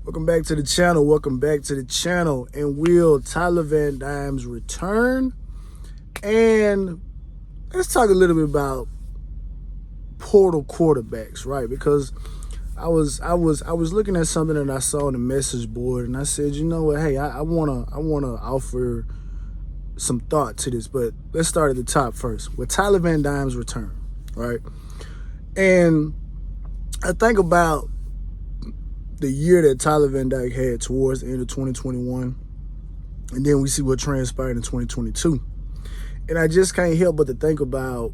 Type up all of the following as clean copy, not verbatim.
Welcome back to the channel. Welcome back to the channel. And will Tyler Van Dymes return? And let's talk a little bit about portal quarterbacks, right? Because I was looking at something that I saw on the message board, and I said, you know what? Hey, I wanna offer some thought to this, but let's start at the top first. Will Tyler Van Dymes return, right? And I think about the year that Tyler Van Dyke had towards the end of 2021, and then we see what transpired in 2022. And I just can't help but to think about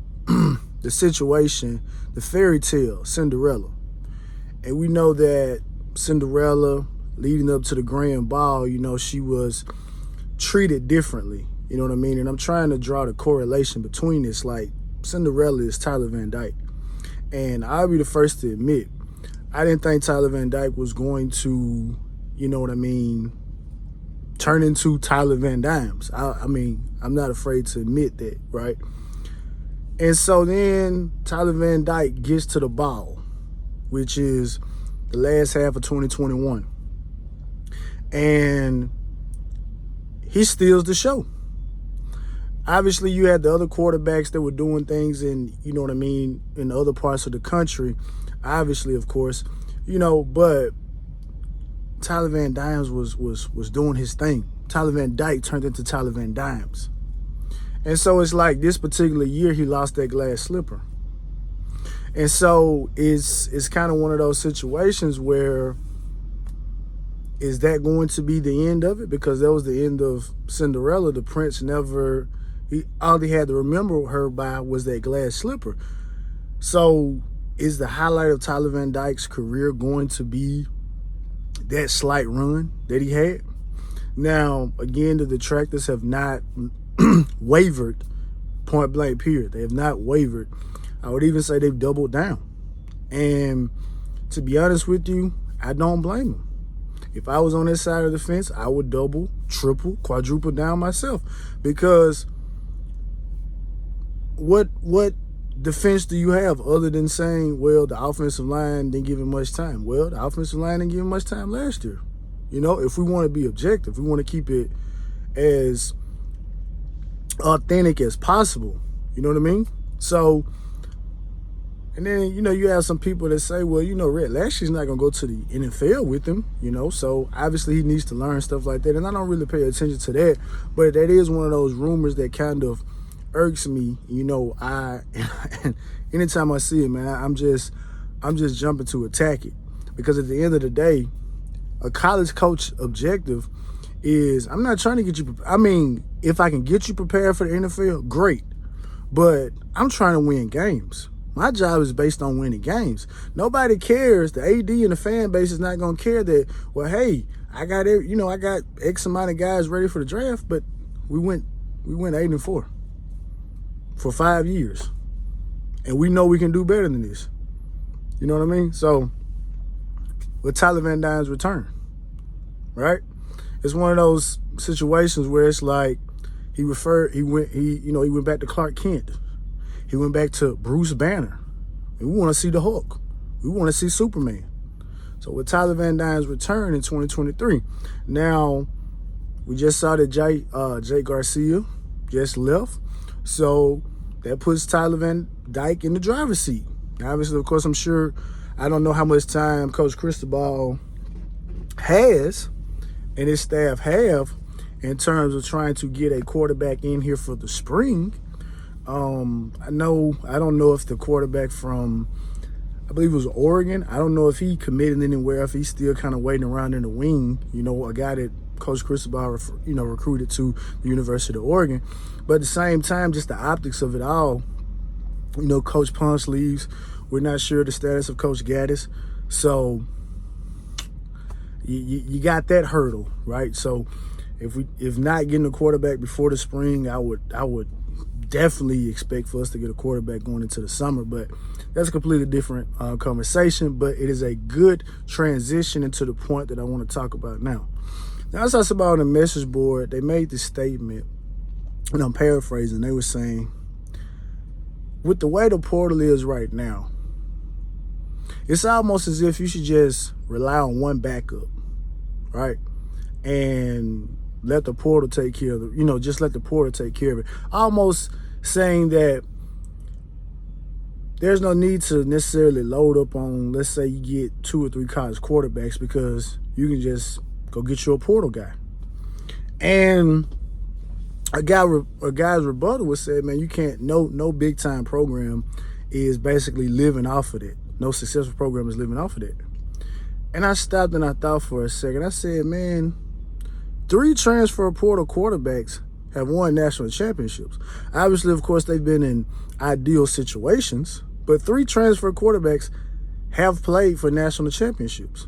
the situation, the fairy tale, Cinderella. And we know that Cinderella, leading up to the grand ball, she was treated differently. You know what I mean? And I'm trying to draw the correlation between this. Like, Cinderella is Tyler Van Dyke. And I'll be the first to admit, I didn't think Tyler Van Dyke was going to, turn into Tyler Van Dymes. I'm not afraid to admit that, right? And so then Tyler Van Dyke gets to the ball, which is the last half of 2021. And he steals the show. Obviously, you had the other quarterbacks that were doing things in other parts of the country. Obviously, of course, but Tyler Van Dymes was doing his thing. Tyler Van Dyke turned into Tyler Van Dymes. And so it's like this particular year he lost that glass slipper. And so it's kind of one of those situations where, is that going to be the end of it? Because that was the end of Cinderella. The prince all he had to remember her by was that glass slipper. So is the highlight of Tyler Van Dyke's career going to be that slight run that he had? Now, again, the detractors have not wavered, point blank period. They have not wavered. I would even say they've doubled down. And to be honest with you, I don't blame them. If I was on this side of the fence, I would double, triple, quadruple down myself. Because what defense do you have other than saying, well, the offensive line didn't give him much time? Well, the offensive line didn't give him much time last year. If we want to be objective, we want to keep it as authentic as possible. You know what I mean? So, and then, you have some people that say, well, Red Lashley's not going to go to the NFL with him, so obviously he needs to learn stuff like that. And I don't really pay attention to that, but that is one of those rumors that kind of irks me. Anytime I see it, man, I'm just jumping to attack it, because at the end of the day, a college coach objective is, I'm not trying to get you. If I can get you prepared for the NFL, great, but I'm trying to win games. My job is based on winning games. Nobody cares. The AD and the fan base is not going to care that, well, hey, I got X amount of guys ready for the draft, but we went 8-4 for 5 years. And we know we can do better than this. You know what I mean? So, with Tyler Van Dyne's return, right? It's one of those situations where it's like he went back to Clark Kent. He went back to Bruce Banner. And we want to see the Hulk. We want to see Superman. So with Tyler Van Dyne's return in 2023, now we just saw that Jay Garcia just left. So that puts Tyler Van Dyke in the driver's seat. Obviously, of course, I don't know how much time Coach Cristobal has and his staff have in terms of trying to get a quarterback in here for the spring. I don't know if the quarterback from, I believe it was Oregon, I don't know if he committed anywhere, if he's still kind of waiting around in the wing, a guy that Coach Cristobal, recruited to the University of Oregon. But at the same time, just the optics of it all, Coach Ponce leaves. We're not sure the status of Coach Gaddis. So you got that hurdle, right? So if not getting a quarterback before the spring, I would definitely expect for us to get a quarterback going into the summer. But that's a completely different conversation. But it is a good transition into the point that I want to talk about now. Now, as I saw about on the message board, they made this statement, and I'm paraphrasing. They were saying, with the way the portal is right now, it's almost as if you should just rely on one backup. right? And let the portal take care of the, just let the portal take care of it. Almost saying that there's no need to necessarily load up on, let's say you get 2 or 3 college quarterbacks, because you can just go get you a portal guy. And a guy's rebuttal was said, man, you can't, no big time program is basically living off of it. No successful program is living off of it. And I stopped and I thought for a second. I said, man, 3 transfer portal quarterbacks have won national championships. Obviously, of course, they've been in ideal situations, but 3 transfer quarterbacks have played for national championships.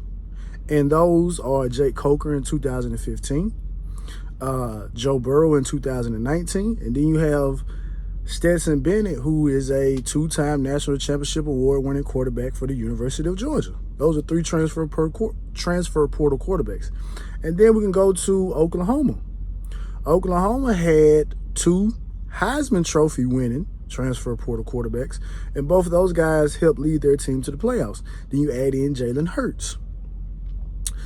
And those are Jake Coker in 2015, Joe Burrow in 2019, and then you have Stetson Bennett, who is a 2-time national championship award-winning quarterback for the University of Georgia. Those are 3 transfer portal quarterbacks. And then we can go to Oklahoma. Oklahoma had 2 Heisman Trophy winning transfer portal quarterbacks, and both of those guys helped lead their team to the playoffs. Then you add in Jalen Hurts.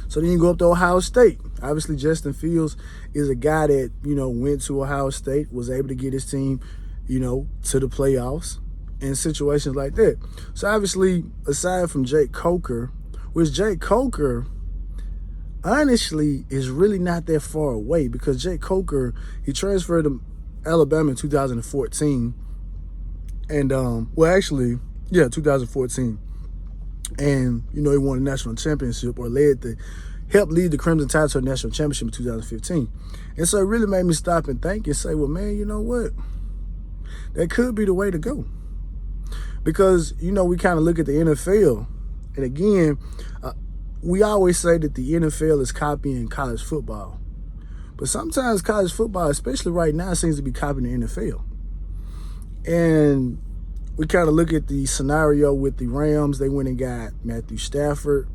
So then you go up to Ohio State. Obviously, Justin Fields is a guy that, went to Ohio State, was able to get his team, to the playoffs and situations like that. So obviously, aside from Jake Coker, which Jake Coker honestly is really not that far away, because Jake Coker, he transferred to Alabama in 2014. And, 2014. And, he won a national championship, or helped lead the Crimson Tide to a national championship in 2015. And so it really made me stop and think and say, well, man, you know what? That could be the way to go. Because, we kind of look at the NFL, and again, we always say that the NFL is copying college football. But sometimes college football, especially right now, seems to be copying the NFL. And we kind of look at the scenario with the Rams. They went and got Matthew Stafford.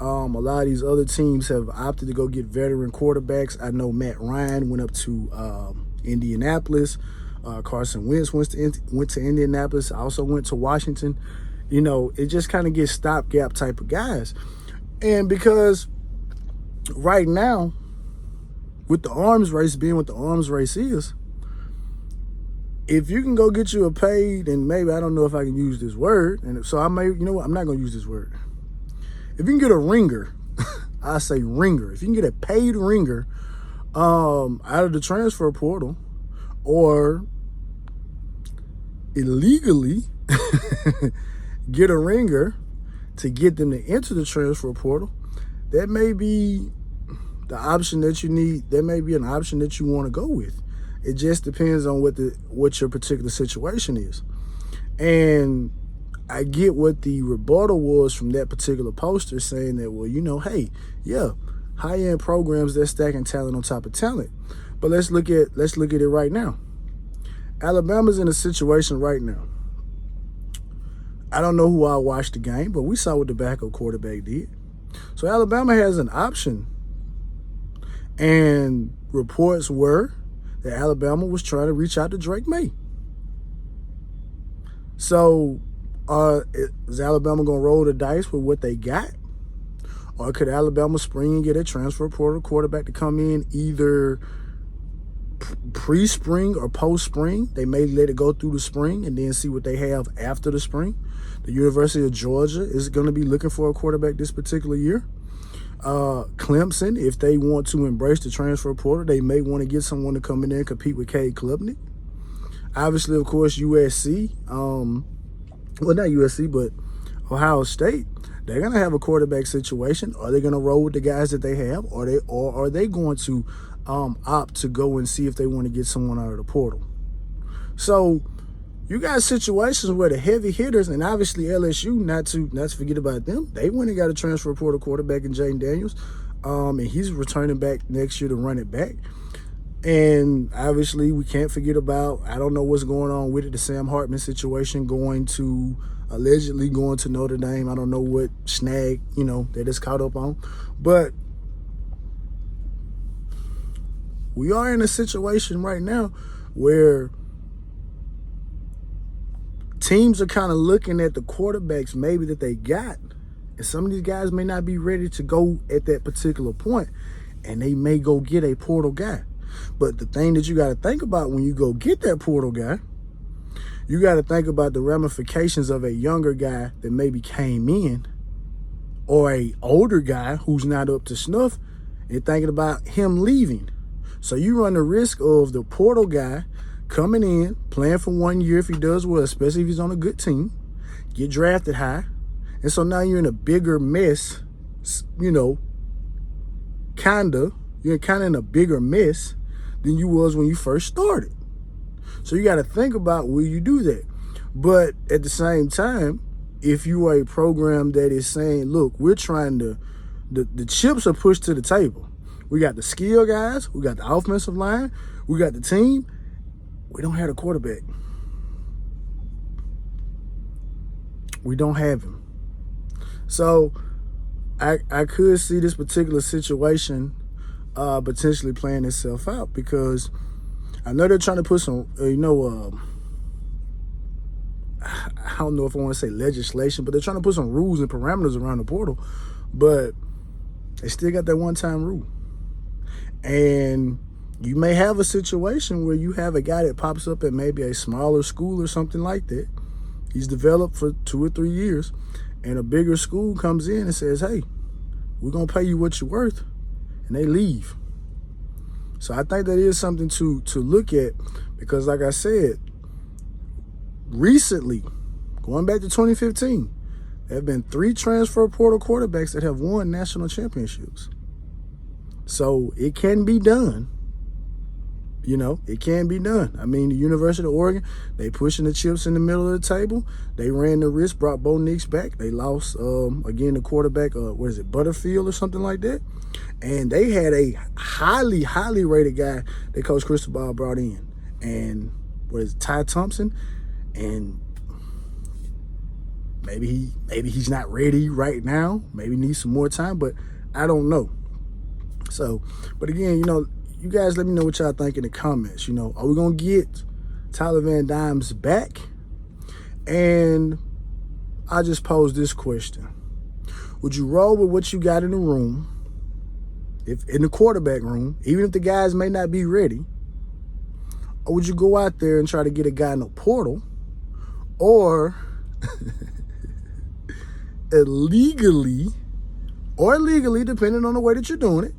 A lot of these other teams have opted to go get veteran quarterbacks. I know Matt Ryan went up to Indianapolis. Carson Wentz went to Indianapolis. Also went to Washington. It just kind of gets stopgap type of guys. And because right now, with the arms race being what the arms race is, if you can go get you a paid, and maybe I don't know if I can use this word, and so I may, I'm not going to use this word. If you can get a ringer, I say ringer. If you can get a paid ringer out of the transfer portal, or illegally get a ringer to get them to enter the transfer portal, that may be the option that you need. That may be an option that you want to go with. It just depends on what your particular situation is. And I get what the rebuttal was from that particular poster, saying that, well, hey, yeah, high-end programs, they're stacking talent on top of talent. But let's look at it right now. Alabama's in a situation right now. I don't know who all watched the game, but we saw what the backup quarterback did. So Alabama has an option. And reports were that Alabama was trying to reach out to Drake May. So is Alabama going to roll the dice with what they got? Or could Alabama spring and get a transfer portal quarterback to come in either pre-spring or post-spring? They may let it go through the spring and then see what they have after the spring. The University of Georgia is going to be looking for a quarterback this particular year. Clemson, if they want to embrace the transfer portal, they may want to get someone to come in there and compete with Cade Klubnik. Obviously, of course, USC, well, not USC, but Ohio State, they're going to have a quarterback situation. Are they going to roll with the guys that they have, or are they going to opt to go and see if they want to get someone out of the portal? So you got situations where the heavy hitters, and obviously LSU, not to forget about them, they went and got a transfer portal quarterback in Jaden Daniels, and he's returning back next year to run it back. And obviously we can't forget about, I don't know what's going on with it, the Sam Hartman situation, allegedly going to Notre Dame. I don't know what snag, that is caught up on. But we are in a situation right now where teams are kind of looking at the quarterbacks maybe that they got And some of these guys may not be ready to go at that particular point, and they may go get a portal guy. But the thing that you got to think about when you go get that portal guy, you got to think about the ramifications of a younger guy that maybe came in, or a older guy who's not up to snuff, and thinking about him leaving. So you run the risk of the portal guy coming in, playing for 1 year if he does well, especially if he's on a good team, get drafted high. And so now you're in a bigger mess, you're kind of in a bigger mess than you was when you first started. So you got to think about will you do that. But at the same time, if you are a program that is saying, look, we're trying to, the chips are pushed to the table. We got the skill guys, we got the offensive line, we got the team. We don't have a quarterback. We don't have him. So I could see this particular situation potentially playing itself out, because I know they're trying to put some, I don't know if I want to say legislation, but they're trying to put some rules and parameters around the portal, but they still got that one-time rule. And you may have a situation where you have a guy that pops up at maybe a smaller school or something like that. He's developed for 2 or 3 years, and a bigger school comes in and says, hey, we're going to pay you what you're worth, and they leave. So I think that is something to look at, because like I said, recently, going back to 2015, there have been 3 transfer portal quarterbacks that have won national championships. So it can be done. It can be done. I mean, the University of Oregon, they pushing the chips in the middle of the table. They ran the risk, brought Bo Nix back. They lost, again, the quarterback, Butterfield or something like that. And they had a highly, highly rated guy that Coach Cristobal brought in. And Ty Thompson? And maybe he's not ready right now. Maybe needs some more time, but I don't know. So, but again, you guys let me know what y'all think in the comments. Are we going to get Tyler Van Dymes back? And I just posed this question. Would you roll with what you got in the room, if in the quarterback room, even if the guys may not be ready? Or would you go out there and try to get a guy in the portal? Or illegally, depending on the way that you're doing it,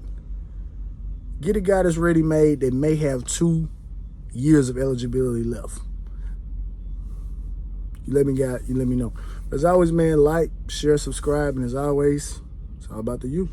get a guy that's ready-made that may have 2 years of eligibility left. You let me know. As always, man, like, share, subscribe, and as always, it's all about the you.